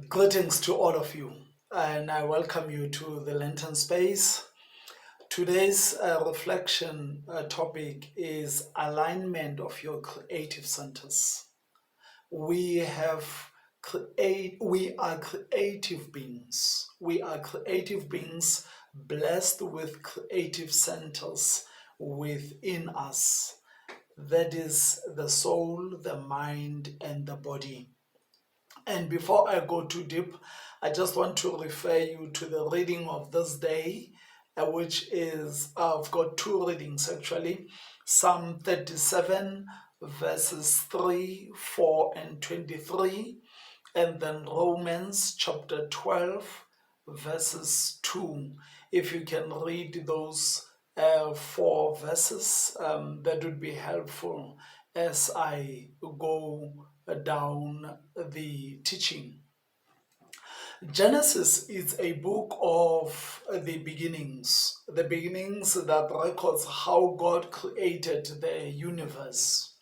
Greetings to all of you, and I welcome you to the Lenten Space. Today's reflection topic is alignment of your creative centers. We are creative beings. We are creative beings blessed with creative centers within us. That is the soul, the mind, and the body. And before I go too deep, I just want to refer you to the reading of this day, which is, I've got two readings actually. Psalm 37, verses 3, 4, and 23, and then Romans chapter 12, verses 2. If you can read those four verses, that would be helpful as I go down the teaching. Genesis is a book of the beginnings that records how God created the universe.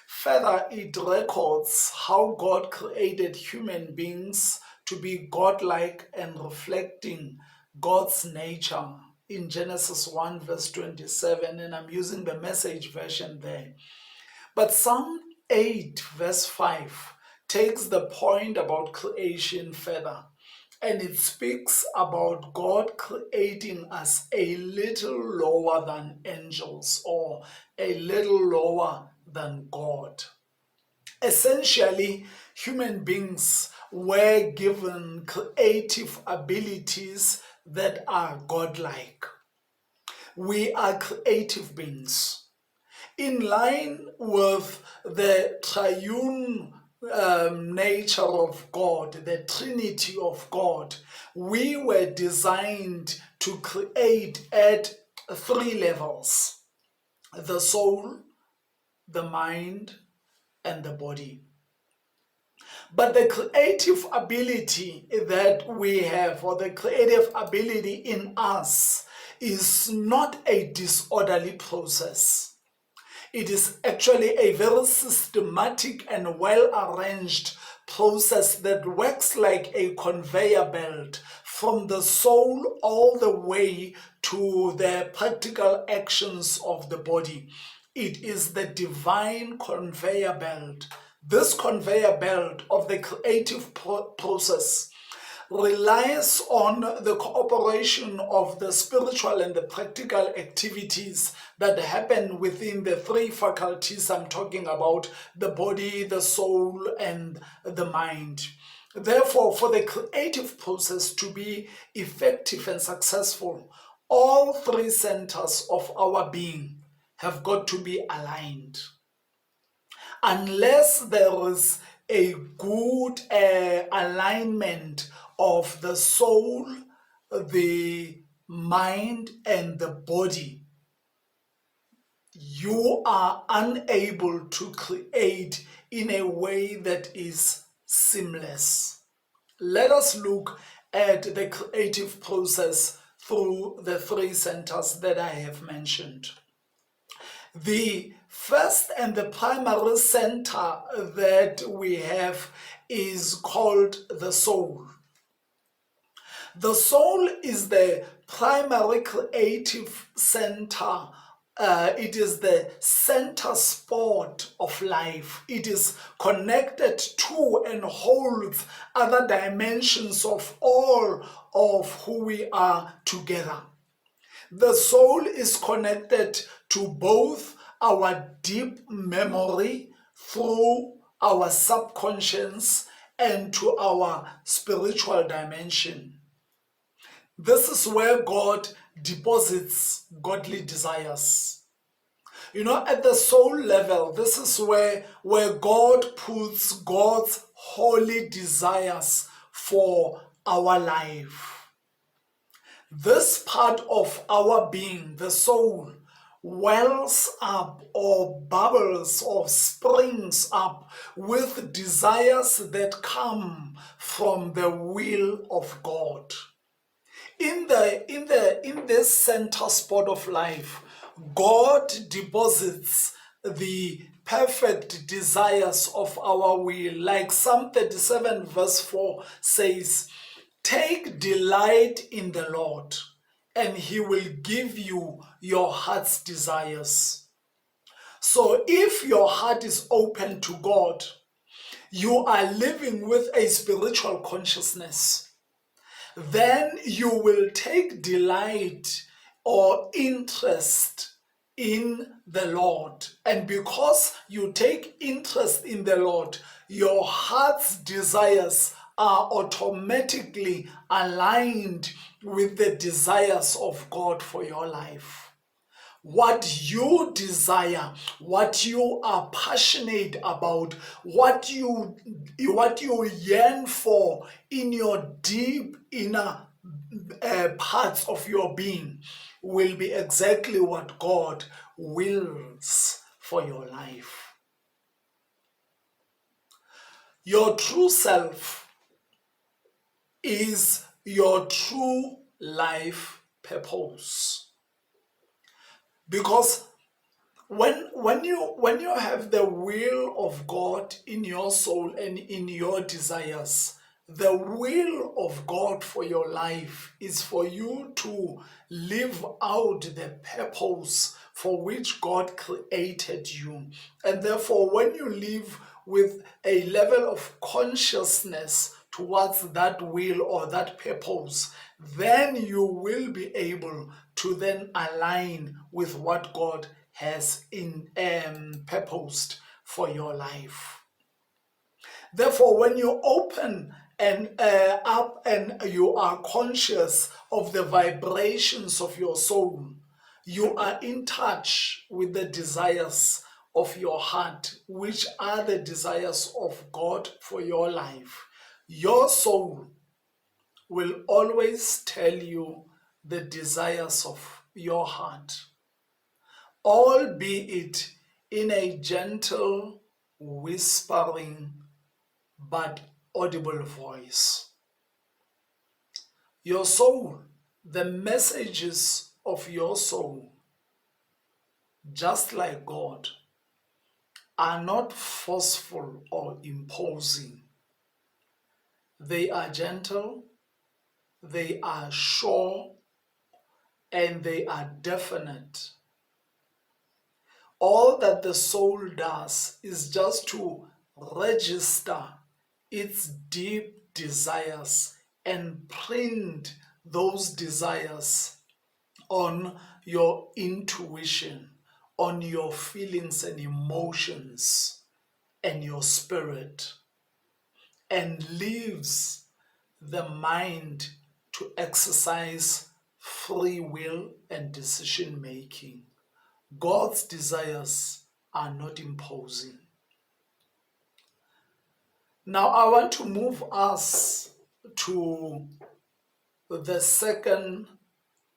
Further, it records how God created human beings to be godlike and reflecting God's nature in Genesis 1 verse 27, and I'm using the Message version there. But Psalm 8 verse 5 takes the point about creation further, and it speaks about God creating us a little lower than angels or a little lower than God. Essentially, human beings were given creative abilities that are godlike. We are creative beings. In line with the triune nature of God, the Trinity of God, we were designed to create at three levels: the soul, the mind, and the body. But the creative ability that we have, or the creative ability in us, is not a disorderly process. It is actually a very systematic and well-arranged process that works like a conveyor belt from the soul all the way to the practical actions of the body. It is the divine conveyor belt. This conveyor belt of the creative process relies on the cooperation of the spiritual and the practical activities that happen within the three faculties I'm talking about: the body, the soul, and the mind. Therefore, for the creative process to be effective and successful, all three centers of our being have got to be aligned. Unless there is a good alignment of the soul, the mind, and the body, you are unable to create in a way that is seamless. Let us look at the creative process through the three centers that I have mentioned. The first and the primary center that we have is called the soul. The soul is the primary creative center. It is the center spot of life. It is connected to and holds other dimensions of all of who we are together. The soul is connected to both our deep memory through our subconscious and to our spiritual dimension. This is where God deposits godly desires. At the soul level, this is where God puts God's holy desires for our life. This part of our being, the soul, wells up or bubbles or springs up with desires that come from the will of God. In this center spot of life, God deposits the perfect desires of our will. Like Psalm 37 verse 4 says, take delight in the Lord, and he will give you your heart's desires. So if your heart is open to God, you are living with a spiritual consciousness, then you will take delight or interest in the Lord. And because you take interest in the Lord, your heart's desires are automatically aligned with the desires of God for your life. What you desire, what you are passionate about, what you yearn for in your deep inner parts of your being will be exactly what God wills for your life. Your true self is your true life purpose. Because when you have the will of God in your soul and in your desires, the will of God for your life is for you to live out the purpose for which God created you. And therefore, when you live with a level of consciousness towards that will or that purpose, then you will be able to then align with what God has purposed for your life. Therefore, when you open and up and you are conscious of the vibrations of your soul, you are in touch with the desires of your heart, which are the desires of God for your life. Your soul will always tell you the desires of your heart, albeit in a gentle, whispering, but audible voice. Your soul, the messages of your soul, just like God, are not forceful or imposing. They are gentle, they are sure, and they are definite. All that the soul does is just to register its deep desires and print those desires on your intuition, on your feelings and emotions and your spirit, and leaves the mind to exercise free will and decision making. God's desires are not imposing. Now I want to move us to the second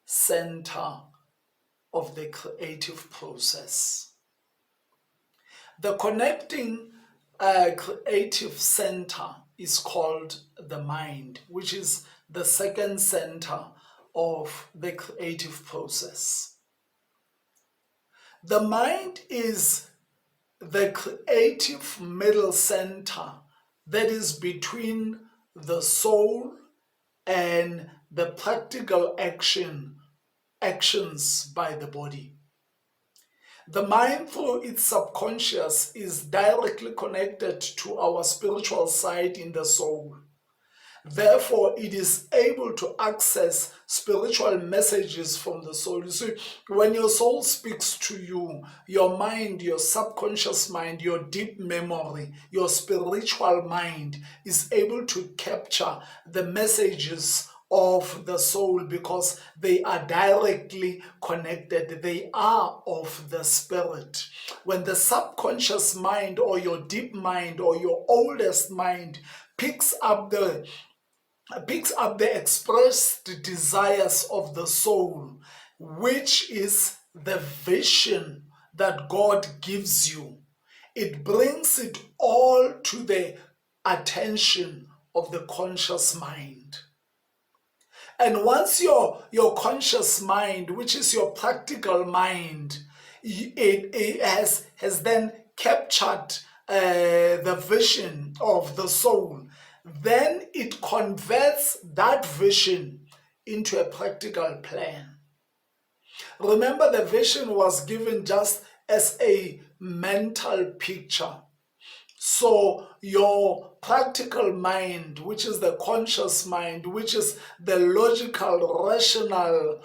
center of the creative process. The connecting creative center is called the mind, which is the second center of the creative process. The mind is the creative middle center that is between the soul and the practical actions by the body. The mind, through its subconscious, is directly connected to our spiritual side in the soul. Therefore, it is able to access spiritual messages from the soul. You see, when your soul speaks to you, your mind, your subconscious mind, your deep memory, your spiritual mind is able to capture the messages of the soul because they are directly connected. They are of the spirit. When the subconscious mind or your deep mind or your oldest mind picks up the expressed desires of the soul, which is the vision that God gives you, it brings it all to the attention of the conscious mind. And once your conscious mind, which is your practical mind, it has then captured the vision of the soul, then it converts that vision into a practical plan. Remember, the vision was given just as a mental picture. So your practical mind, which is the conscious mind, which is the logical, rational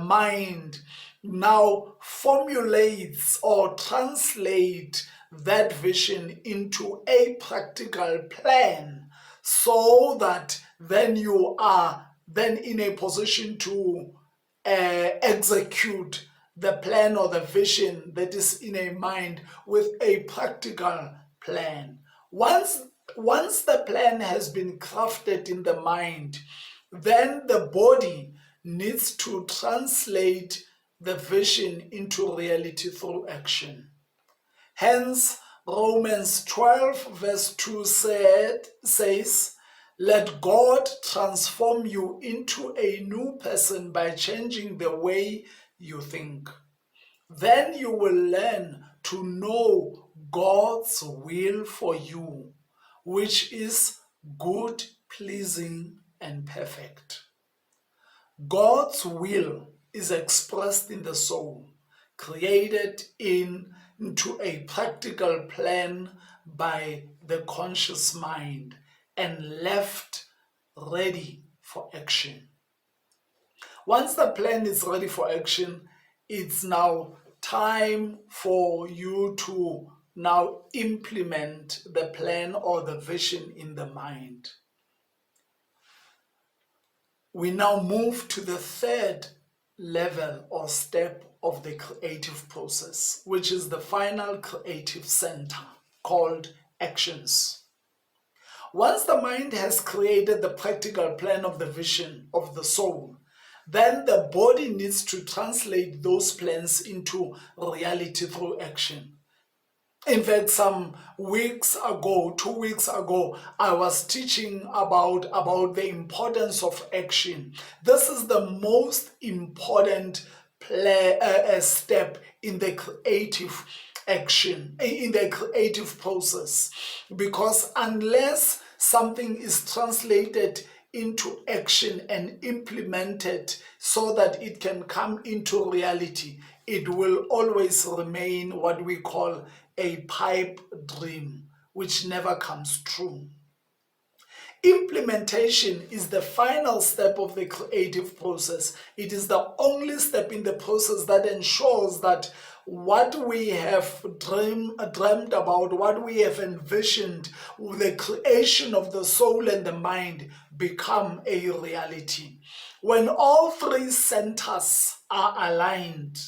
mind, now formulates or translate that vision into a practical plan, so that then you are then in a position to execute the plan or the vision that is in a mind with a practical plan. Once the plan has been crafted in the mind, then the body needs to translate the vision into reality through action. Hence, Romans 12 verse 2 says, "Let God transform you into a new person by changing the way you think. Then you will learn to know God's will for you, which is good, pleasing, and perfect." God's will is expressed in the soul, created into a practical plan by the conscious mind, and left ready for action. Once the plan is ready for action, it's now time for you to now implement the plan or the vision in the mind. We now move to the third level or step of the creative process, which is the final creative center, called actions. Once the mind has created the practical plan of the vision of the soul, then the body needs to translate those plans into reality through action. In fact, some weeks ago, 2 weeks ago, I was teaching about the importance of action. This is the most important step in the creative action, in the creative process, because unless something is translated into action and implemented so that it can come into reality, it will always remain what we call a pipe dream, which never comes true. Implementation is the final step of the creative process. It is the only step in the process that ensures that what we have dreamed about, what we have envisioned, the creation of the soul and the mind, become a reality. When all three centers are aligned,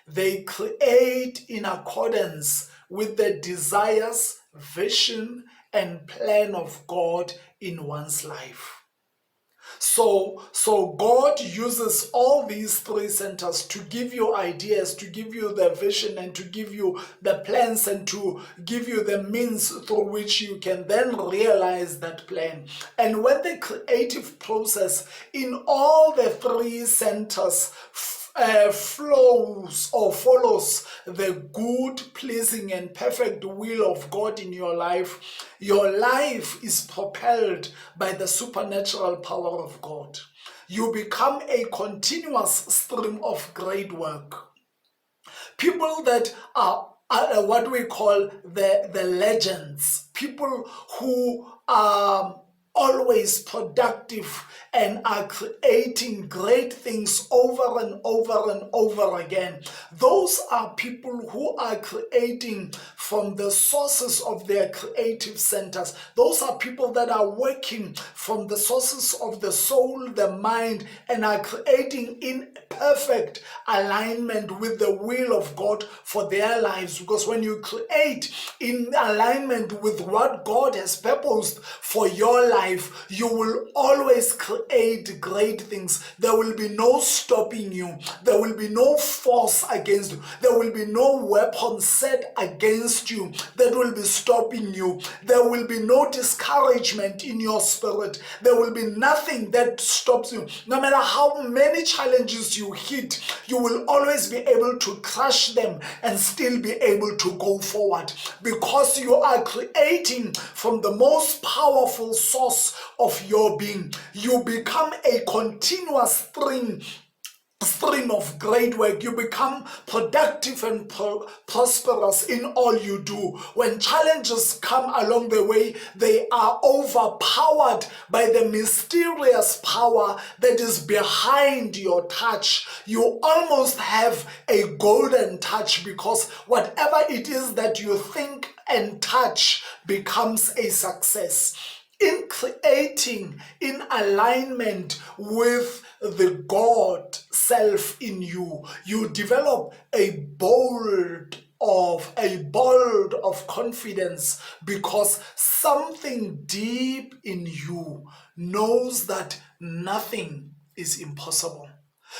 they create in accordance with the desires, vision, and plan of God in one's life. So God uses all these three centers to give you ideas, to give you the vision, and to give you the plans, and to give you the means through which you can then realize that plan. And when the creative process in all the three centers flows or follows the good, pleasing, and perfect will of God in your life is propelled by the supernatural power of God. You become a continuous stream of great work. People that are what we call the legends, people who are always productive and are creating great things over and over and over again. Those are people who are creating from the sources of their creative centers. Those are people that are working from the sources of the soul, the mind, and are creating in perfect alignment with the will of God for their lives. Because when you create in alignment with what God has purposed for your life, life, you will always create great things. There will be no stopping you. There will be no force against you. There will be no weapon set against you that will be stopping you. There will be no discouragement in your spirit. There will be nothing that stops you. No matter how many challenges you hit, you will always be able to crush them and still be able to go forward, because you are creating from the most powerful source of your being. You become a continuous stream of great work. You become productive and prosperous in all you do. When challenges come along the way, they are overpowered by the mysterious power that is behind your touch. You almost have a golden touch, because whatever it is that you think and touch becomes a success. In creating in alignment with the God self in you, you develop a bolt of confidence, because something deep in you knows that nothing is impossible.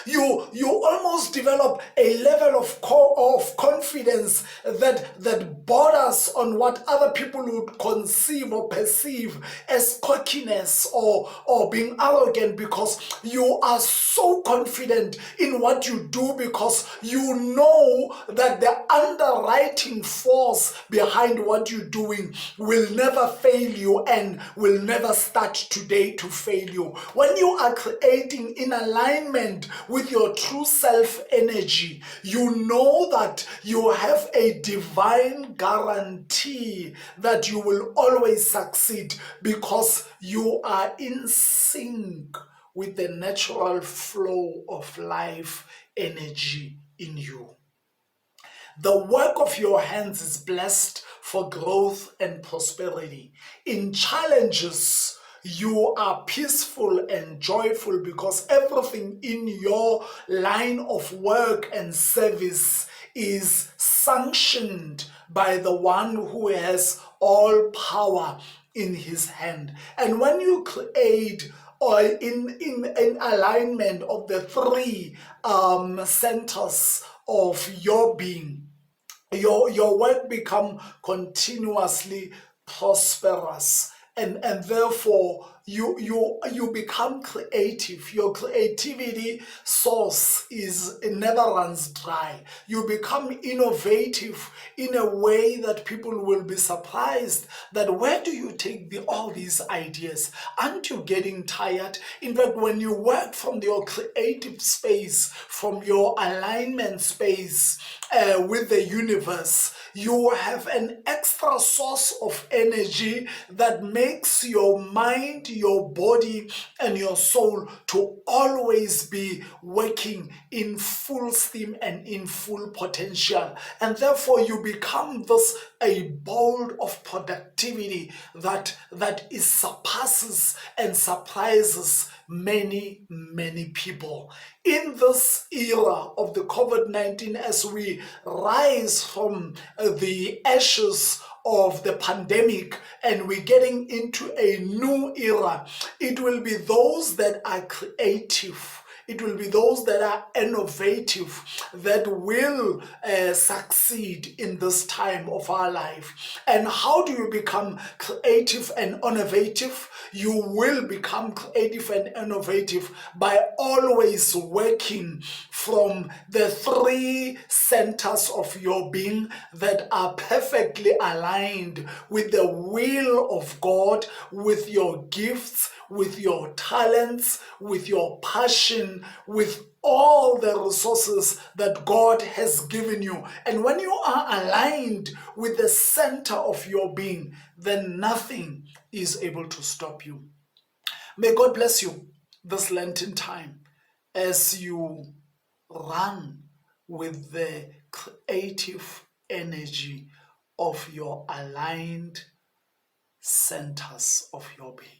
You almost develop a level of confidence that borders on what other people would conceive or perceive as cockiness or being arrogant, because you are so confident in what you do, because you know that the underwriting force behind what you're doing will never fail you and will never start today to fail you. When you are creating in alignment with your true self energy, you know that you have a divine guarantee that you will always succeed, because you are in sync with the natural flow of life energy in you. The work of your hands is blessed for growth and prosperity. In challenges, you are peaceful and joyful, because everything in your line of work and service is sanctioned by the one who has all power in his hand. And when you create or in alignment of the three centers of your being, your work become continuously prosperous, and therefore you become creative. Your creativity source it never runs dry. You become innovative in a way that people will be surprised that where do you take all these ideas? Aren't you getting tired? In fact, when you work from your creative space, from your alignment space with the universe, you have an extra source of energy that makes your mind, your body, and your soul to always be working in full steam and in full potential. And therefore you become a bolt of productivity that surpasses and surprises many people. In this era of the COVID-19, as we rise from the ashes of the pandemic and we're getting into a new era, it will be those that are creative, it will be those that are innovative that will succeed in this time of our life. And how do you become creative and innovative? You will become creative and innovative by always working from the three centers of your being that are perfectly aligned with the will of God, with your gifts, with your talents, with your passion, with all the resources that God has given you. And when you are aligned with the center of your being, then nothing is able to stop you. May God bless you this Lenten time as you run with the creative energy of your aligned centers of your being.